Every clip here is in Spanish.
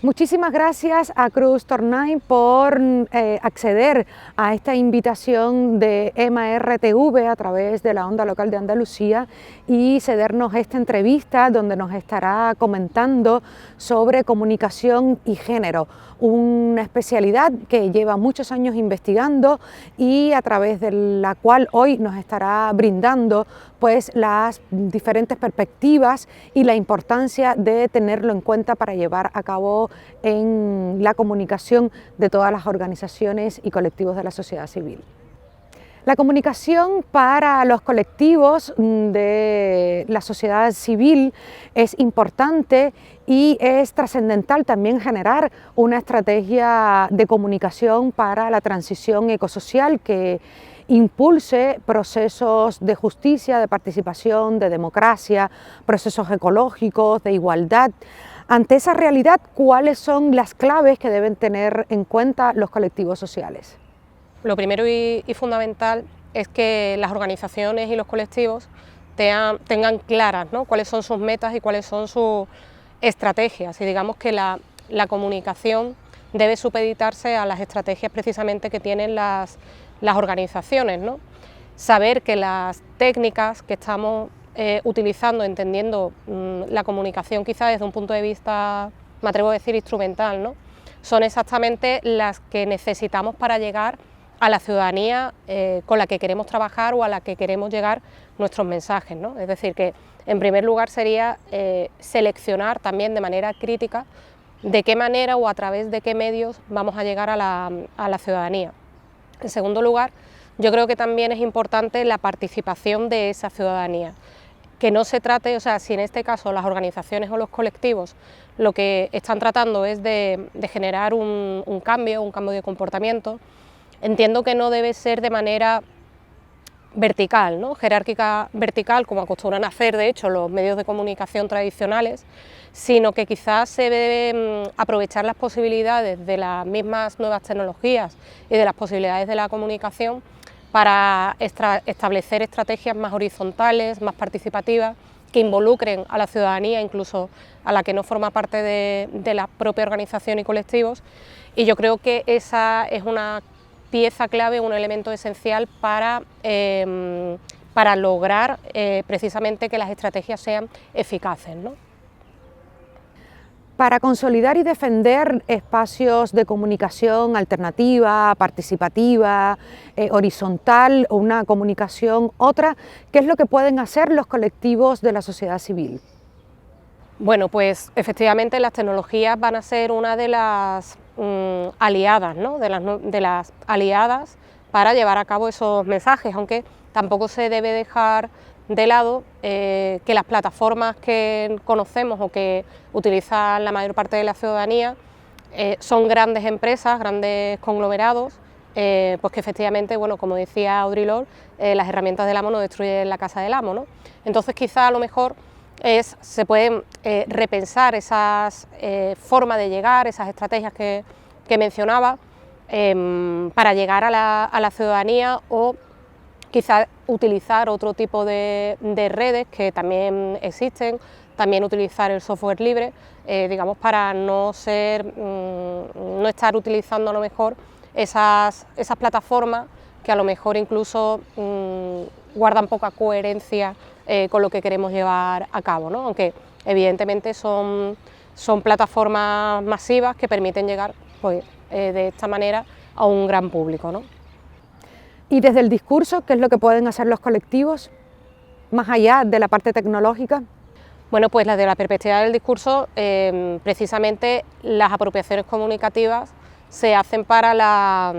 Muchísimas gracias a Cruz Tornay por acceder a esta invitación de EMA-RTV a través de la Onda Local de Andalucía y cedernos esta entrevista donde nos estará comentando sobre comunicación y género, una especialidad que lleva muchos años investigando y a través de la cual hoy nos estará brindando pues las diferentes perspectivas y la importancia de tenerlo en cuenta para llevar a cabo en la comunicación de todas las organizaciones y colectivos de la sociedad civil. La comunicación para los colectivos de la sociedad civil es importante y es trascendental también generar una estrategia de comunicación para la transición ecosocial que impulse procesos de justicia, de participación, de democracia, procesos ecológicos, de igualdad. Ante esa realidad, ¿cuáles son las claves que deben tener en cuenta los colectivos sociales? Lo primero y fundamental es que las organizaciones y los colectivos tengan claras, ¿no?, cuáles son sus metas y cuáles son sus estrategias, y digamos que la comunicación debe supeditarse a las estrategias precisamente que tienen las organizaciones, ¿no? Saber que las técnicas que estamos utilizando, entendiendo la comunicación quizás desde un punto de vista, me atrevo a decir, instrumental, ¿no?, son exactamente las que necesitamos para llegar a la ciudadanía con la que queremos trabajar o a la que queremos llegar nuestros mensajes, ¿no? Es decir, que en primer lugar sería seleccionar también de manera crítica de qué manera o a través de qué medios vamos a llegar a la ciudadanía. En segundo lugar, yo creo que también es importante la participación de esa ciudadanía, que no se trate, o sea, si en este caso las organizaciones o los colectivos lo que están tratando es de generar un cambio de comportamiento, entiendo que no debe ser de manera vertical, ¿no?, jerárquica vertical, como acostumbran a hacer de hecho los medios de comunicación tradicionales, sino que quizás se deben aprovechar las posibilidades de las mismas nuevas tecnologías y de las posibilidades de la comunicación para establecer estrategias más horizontales, más participativas, que involucren a la ciudadanía, incluso a la que no forma parte de la propia organización y colectivos, y yo creo que esa es una pieza clave, un elemento esencial para lograr precisamente que las estrategias sean eficaces, ¿no? Para consolidar y defender espacios de comunicación alternativa, participativa, horizontal o una comunicación otra, ¿qué es lo que pueden hacer los colectivos de la sociedad civil? Bueno, pues efectivamente las tecnologías van a ser una de las aliadas, ¿no?, de las aliadas para llevar a cabo esos mensajes, aunque tampoco se debe dejar de lado que las plataformas que conocemos o que utiliza la mayor parte de la ciudadanía son grandes empresas, grandes conglomerados, pues que efectivamente, bueno, como decía Audre Lorde, las herramientas del amo no destruyen la casa del amo, ¿no? Entonces quizá a lo mejor se pueden repensar esas formas de llegar, esas estrategias que mencionaba, para llegar a la ciudadanía, o quizás utilizar otro tipo de redes que también existen, también utilizar el software libre, digamos, para no estar utilizando a lo mejor esas plataformas que a lo mejor incluso guardan poca coherencia con lo que queremos llevar a cabo, ¿no?, aunque evidentemente son plataformas masivas que permiten llegar, pues, de esta manera a un gran público, ¿no? Y desde el discurso, ¿qué es lo que pueden hacer los colectivos, más allá de la parte tecnológica? Bueno, pues desde la perspectiva del discurso, precisamente las apropiaciones comunicativas se hacen para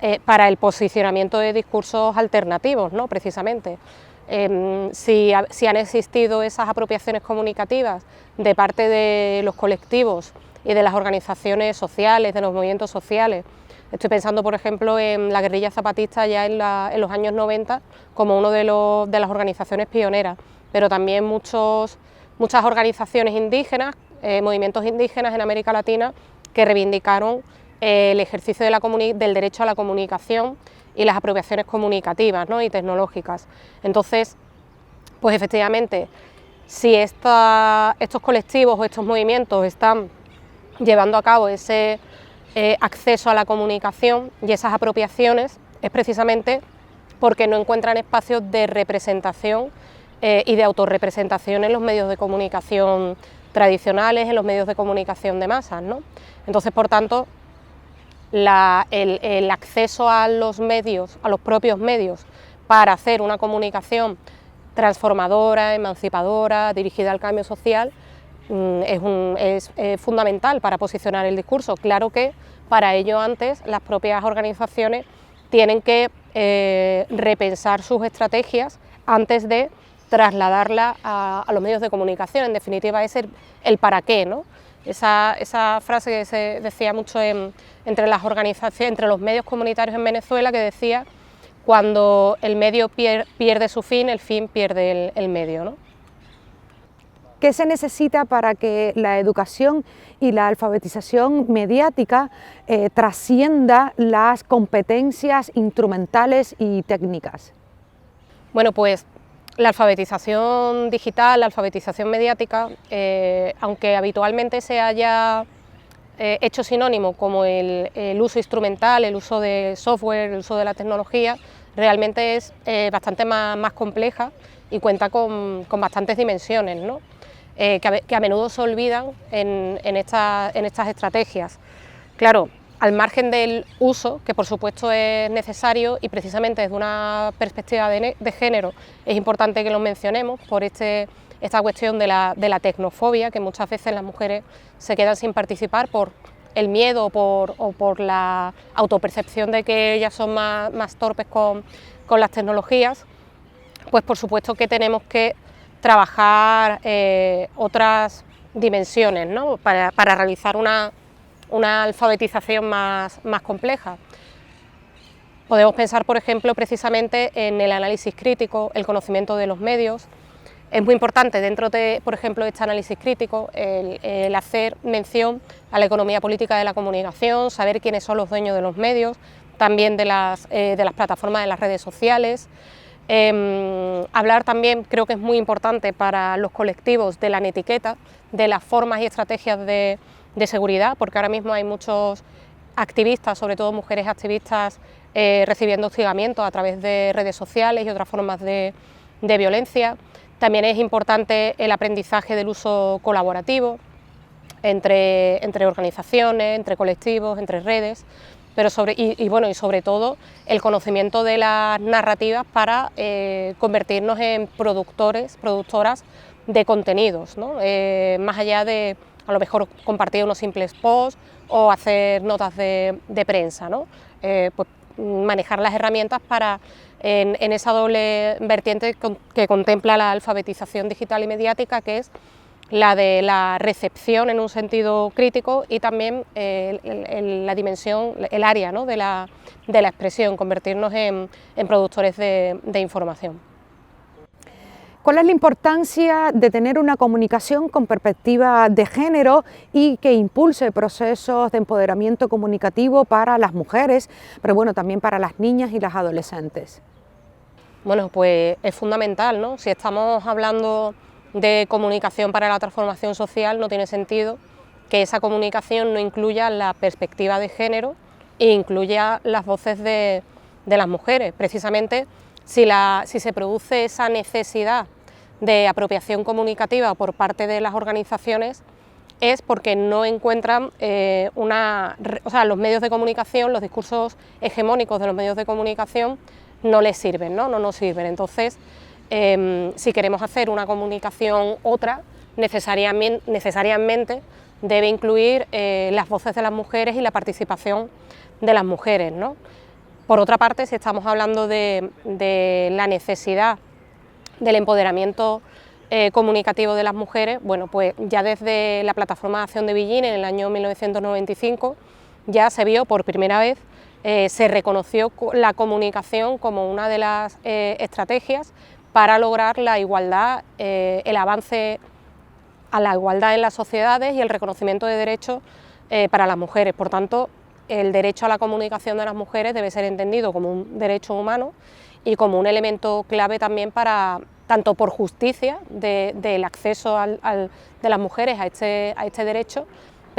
el posicionamiento de discursos alternativos, ¿no?, precisamente. Si han existido esas apropiaciones comunicativas de parte de los colectivos y de las organizaciones sociales, de los movimientos sociales. Estoy pensando, por ejemplo, en la guerrilla zapatista ya en los años 90 como uno de las organizaciones pioneras, pero también muchas organizaciones indígenas, movimientos indígenas en América Latina que reivindicaron el ejercicio del derecho a la comunicación y las apropiaciones comunicativas, ¿no?, y tecnológicas. Entonces, pues efectivamente, si estos colectivos o estos movimientos están llevando a cabo ese acceso a la comunicación y esas apropiaciones es precisamente porque no encuentran espacios de representación y de autorrepresentación en los medios de comunicación tradicionales, en los medios de comunicación de masas, ¿no? Entonces, por tanto, el acceso a los medios, a los propios medios, para hacer una comunicación transformadora, emancipadora, dirigida al cambio social, es fundamental para posicionar el discurso. Claro que para ello antes las propias organizaciones tienen que repensar sus estrategias antes de trasladarla a los medios de comunicación. En definitiva es el para qué, ¿no? Esa frase que se decía mucho entre las organizaciones, entre los medios comunitarios en Venezuela, que decía: cuando el medio pierde su fin, el fin pierde el medio, ¿no? ¿Qué se necesita para que la educación y la alfabetización mediática trascienda las competencias instrumentales y técnicas? Bueno, pues la alfabetización digital, la alfabetización mediática, aunque habitualmente se haya hecho sinónimo como el uso instrumental, el uso de software, el uso de la tecnología, realmente es bastante más compleja y cuenta con bastantes dimensiones, ¿no? Que a menudo se olvidan en estas estrategias. Claro, al margen del uso, que por supuesto es necesario y precisamente desde una perspectiva de género es importante que lo mencionemos por esta cuestión de la tecnofobia, que muchas veces las mujeres se quedan sin participar por el miedo o por la autopercepción de que ellas son más torpes con las tecnologías. Pues por supuesto que tenemos que trabajar otras dimensiones, ¿no? para realizar una alfabetización más compleja. Podemos pensar, por ejemplo, precisamente en el análisis crítico, el conocimiento de los medios. Es muy importante dentro de, por ejemplo, este análisis crítico, el hacer mención a la economía política de la comunicación, saber quiénes son los dueños de los medios, también de las plataformas de las redes sociales. Hablar también, creo que es muy importante para los colectivos, de la netiqueta, de las formas y estrategias de seguridad, porque ahora mismo hay muchos activistas, sobre todo mujeres activistas, recibiendo hostigamiento a través de redes sociales y otras formas de violencia. También es importante el aprendizaje del uso colaborativo entre organizaciones, entre colectivos, entre redes, pero sobre todo el conocimiento de las narrativas para convertirnos en productoras de contenidos, ¿no? Más allá de a lo mejor compartir unos simples posts o hacer notas de prensa, ¿no? Pues manejar las herramientas para en esa doble vertiente que contempla la alfabetización digital y mediática, que es la de la recepción en un sentido crítico y también la dimensión, el área, ¿no? de la expresión, convertirnos en productores de información. ¿Cuál es la importancia de tener una comunicación con perspectiva de género y que impulse procesos de empoderamiento comunicativo para las mujeres, pero bueno, también para las niñas y las adolescentes? Bueno, pues es fundamental, ¿no? Si estamos hablando de comunicación para la transformación social, no tiene sentido que esa comunicación no incluya la perspectiva de género e incluya las voces de las mujeres. Precisamente si se produce esa necesidad de apropiación comunicativa por parte de las organizaciones es porque no encuentran los medios de comunicación, los discursos hegemónicos de los medios de comunicación no les sirven, no nos sirven. Entonces, si queremos hacer una comunicación necesariamente debe incluir las voces de las mujeres y la participación de las mujeres, ¿no? Por otra parte, si estamos hablando de la necesidad del empoderamiento comunicativo de las mujeres, bueno, pues ya desde la plataforma de acción de Beijing en el año 1995 ya se vio por primera vez, se reconoció la comunicación como una de las estrategias para lograr la igualdad, el avance a la igualdad en las sociedades y el reconocimiento de derechos para las mujeres. Por tanto, el derecho a la comunicación de las mujeres debe ser entendido como un derecho humano y como un elemento clave también para, tanto por justicia del acceso de las mujeres a este derecho,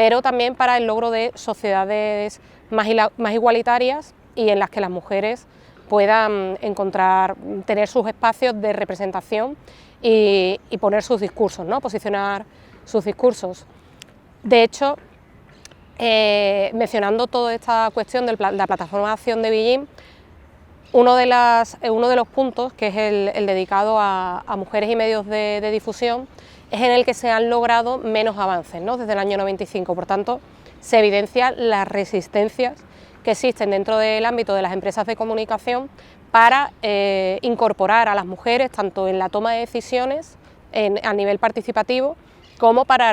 pero también para el logro de sociedades más igualitarias y en las que las mujeres puedan tener sus espacios de representación y poner sus discursos, ¿no? Posicionar sus discursos. De hecho, mencionando toda esta cuestión de la plataforma de acción de Beijing, uno de los puntos, que es el dedicado a mujeres y medios de difusión, es en el que se han logrado menos avances, ¿no? Desde el año 95, por tanto, se evidencian las resistencias que existen dentro del ámbito de las empresas de comunicación para incorporar a las mujeres tanto en la toma de decisiones a nivel participativo, como para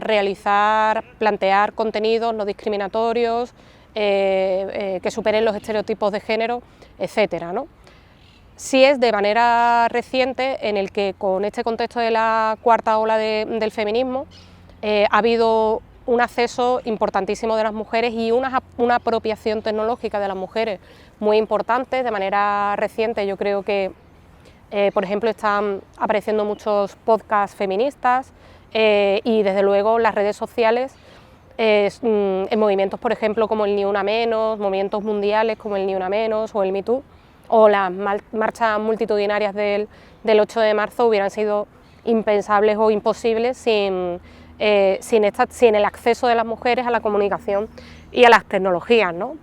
plantear contenidos no discriminatorios, que superen los estereotipos de género, etcétera, ¿no? Sí es de manera reciente en el que, con este contexto de la cuarta ola del feminismo, ha habido un acceso importantísimo de las mujeres y una apropiación tecnológica de las mujeres muy importante. De manera reciente yo creo que, por ejemplo, están apareciendo muchos podcasts feministas, y desde luego las redes sociales, en movimientos, por ejemplo, como el Ni Una Menos, movimientos mundiales como el Ni Una Menos o el Me Too, o las marchas multitudinarias del 8 de marzo hubieran sido impensables o imposibles sin el acceso de las mujeres a la comunicación y a las tecnologías, ¿no?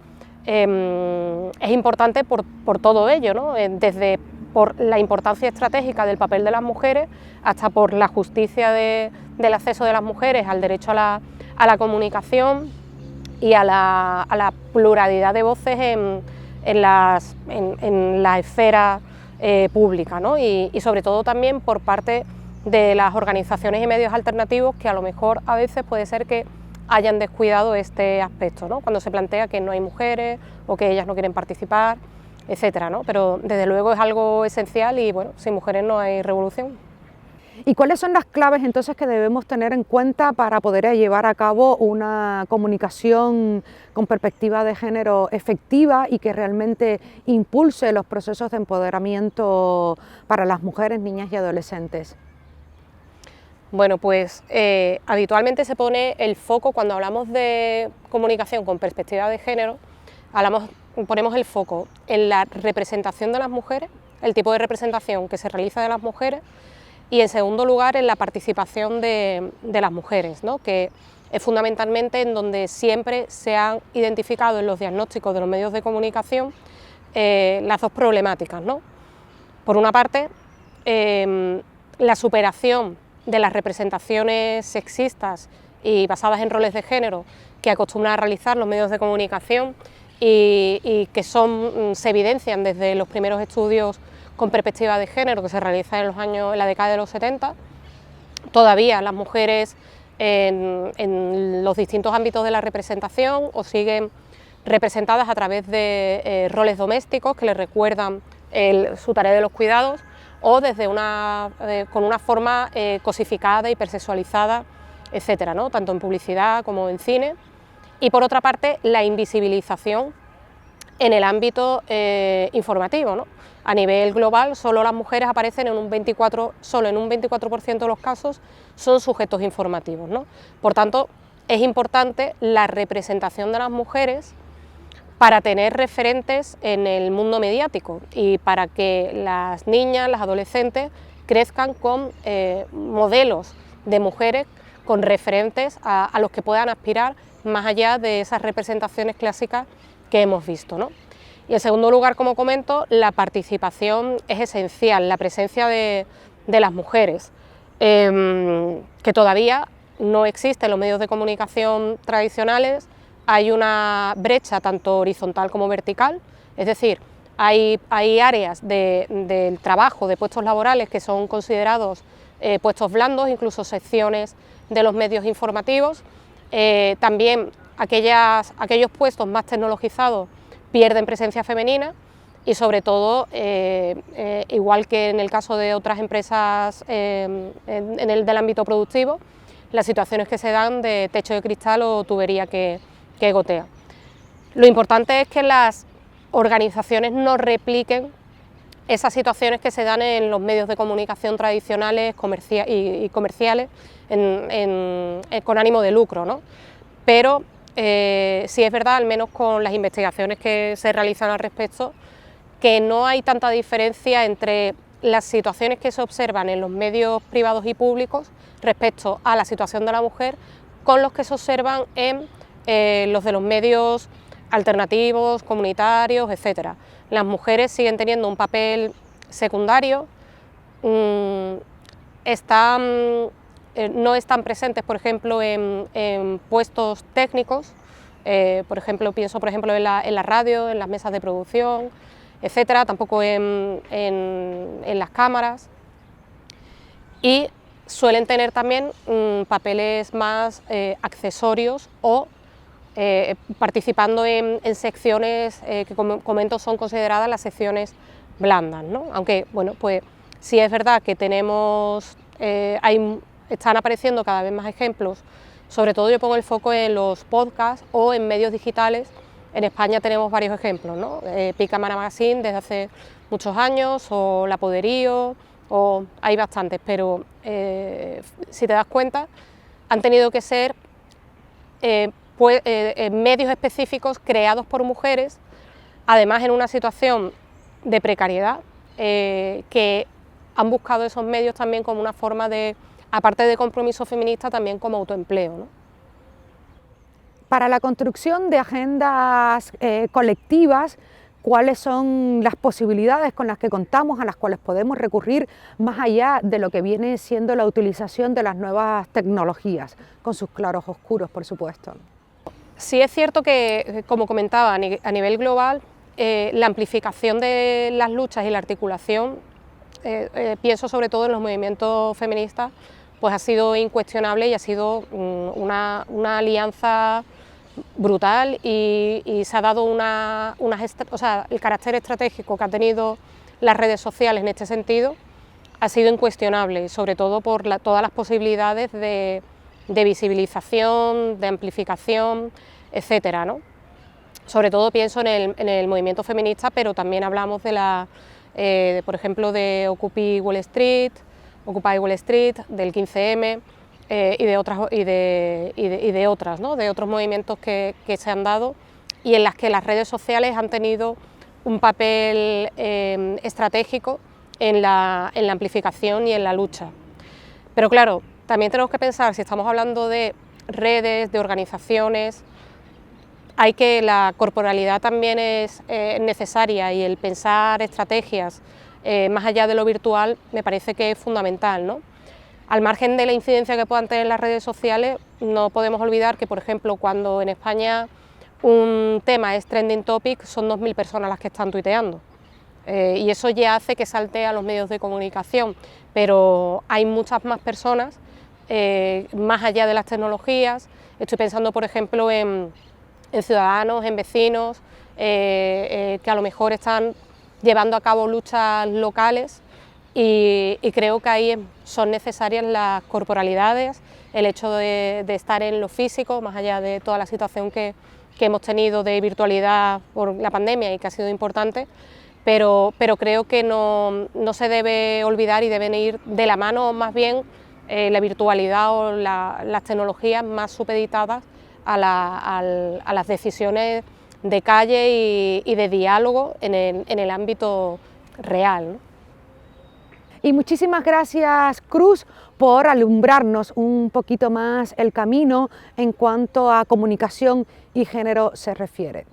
Es importante por todo ello, ¿no? Desde por la importancia estratégica del papel de las mujeres hasta por la justicia del acceso de las mujeres al derecho a la comunicación y a la pluralidad de voces en la esfera pública, ¿no? Y sobre todo también por parte de las organizaciones y medios alternativos, que a lo mejor a veces puede ser que hayan descuidado este aspecto, ¿no? Cuando se plantea que no hay mujeres o que ellas no quieren participar, etcétera, ¿no? Pero desde luego es algo esencial y bueno, sin mujeres no hay revolución. ¿Y cuáles son las claves entonces que debemos tener en cuenta para poder llevar a cabo una comunicación con perspectiva de género efectiva y que realmente impulse los procesos de empoderamiento para las mujeres, niñas y adolescentes? Bueno, pues habitualmente se pone el foco, cuando hablamos de comunicación con perspectiva de género, ponemos el foco en la representación de las mujeres, el tipo de representación que se realiza de las mujeres, y en segundo lugar en la participación de las mujeres, ¿no? Que es fundamentalmente en donde siempre se han identificado en los diagnósticos de los medios de comunicación las dos problemáticas, ¿no? Por una parte, la superación de las representaciones sexistas y basadas en roles de género que acostumbran a realizar los medios de comunicación y que se evidencian desde los primeros estudios con perspectiva de género que se realizan en la década de los 70. Todavía las mujeres en los distintos ámbitos de la representación o siguen representadas a través de roles domésticos que les recuerdan su tarea de los cuidados, o desde con una forma cosificada, hipersexualizada, etcétera, ¿no? Tanto en publicidad como en cine. Y por otra parte, la invisibilización en el ámbito informativo, ¿no? A nivel global, solo las mujeres aparecen solo en un 24% de los casos son sujetos informativos, ¿no? Por tanto, es importante la representación de las mujeres para tener referentes en el mundo mediático y para que las niñas, las adolescentes crezcan con modelos de mujeres, con referentes a los que puedan aspirar más allá de esas representaciones clásicas que hemos visto, ¿no? Y en segundo lugar, como comento, la participación es esencial, la presencia de las mujeres, que todavía no existe en los medios de comunicación tradicionales. Hay una brecha tanto horizontal como vertical, es decir, hay áreas del trabajo, de puestos laborales que son considerados puestos blandos, incluso secciones de los medios informativos. También aquellos puestos más tecnologizados pierden presencia femenina y sobre todo, igual que en el caso de otras empresas del ámbito productivo, las situaciones que se dan de techo de cristal o tubería que gotea. Lo importante es que las organizaciones no repliquen esas situaciones que se dan en los medios de comunicación tradicionales y comerciales con ánimo de lucro, ¿no? pero sí es verdad, al menos con las investigaciones que se realizan al respecto, que no hay tanta diferencia entre las situaciones que se observan en los medios privados y públicos respecto a la situación de la mujer con los que se observan en los de los medios alternativos, comunitarios, etc. Las mujeres siguen teniendo un papel secundario, no están presentes, por ejemplo, en puestos técnicos, por ejemplo, pienso en la radio, en las mesas de producción, etcétera, tampoco en las cámaras, y suelen tener también papeles más accesorios o participando en secciones que, como comento, son consideradas las secciones blandas, ¿no? Aunque, bueno, pues sí es verdad que tenemos, están apareciendo cada vez más ejemplos, sobre todo yo pongo el foco en los podcasts o en medios digitales. En España tenemos varios ejemplos, ¿no? Picamara Magazine desde hace muchos años, o La Poderío, o hay bastantes, pero si te das cuenta, han tenido que ser medios específicos creados por mujeres, además en una situación de precariedad, que han buscado esos medios también como una forma de, aparte de compromiso feminista, también como autoempleo, ¿no? Para la construcción de agendas colectivas, ¿cuáles son las posibilidades con las que contamos, a las cuales podemos recurrir, más allá de lo que viene siendo la utilización de las nuevas tecnologías, con sus claros oscuros, por supuesto? Sí es cierto que, como comentaba, a nivel global, la amplificación de las luchas y la articulación, pienso sobre todo en los movimientos feministas, pues ha sido incuestionable y ha sido una alianza brutal, y se ha dado el carácter estratégico que ha tenido las redes sociales en este sentido ha sido incuestionable, sobre todo por todas las posibilidades de visibilización, de amplificación, etcétera, ¿no? Sobre todo pienso en el movimiento feminista, pero también hablamos de por ejemplo, de Occupy Wall Street, del 15M, y de otros movimientos que se han dado, y en las que las redes sociales han tenido un papel estratégico en la amplificación y en la lucha. Pero claro, también tenemos que pensar, si estamos hablando de redes, de organizaciones, la corporalidad también es necesaria, y el pensar estrategias más allá de lo virtual me parece que es fundamental, ¿no? Al margen de la incidencia que puedan tener las redes sociales, no podemos olvidar que, por ejemplo, cuando en España un tema es trending topic, son 2000 personas las que están tuiteando, y eso ya hace que salte a los medios de comunicación, pero hay muchas más personas más allá de las tecnologías. Estoy pensando, por ejemplo, en ciudadanos, en vecinos, que a lo mejor están llevando a cabo luchas locales, y creo que ahí son necesarias las corporalidades, el hecho de estar en lo físico, más allá de toda la situación que hemos tenido de virtualidad por la pandemia y que ha sido importante, pero creo que no se debe olvidar, y deben ir de la mano más bien la virtualidad o las tecnologías más supeditadas a las decisiones de calle y de diálogo en el ámbito real, ¿no? Y muchísimas gracias, Cruz, por alumbrarnos un poquito más el camino en cuanto a comunicación y género se refiere.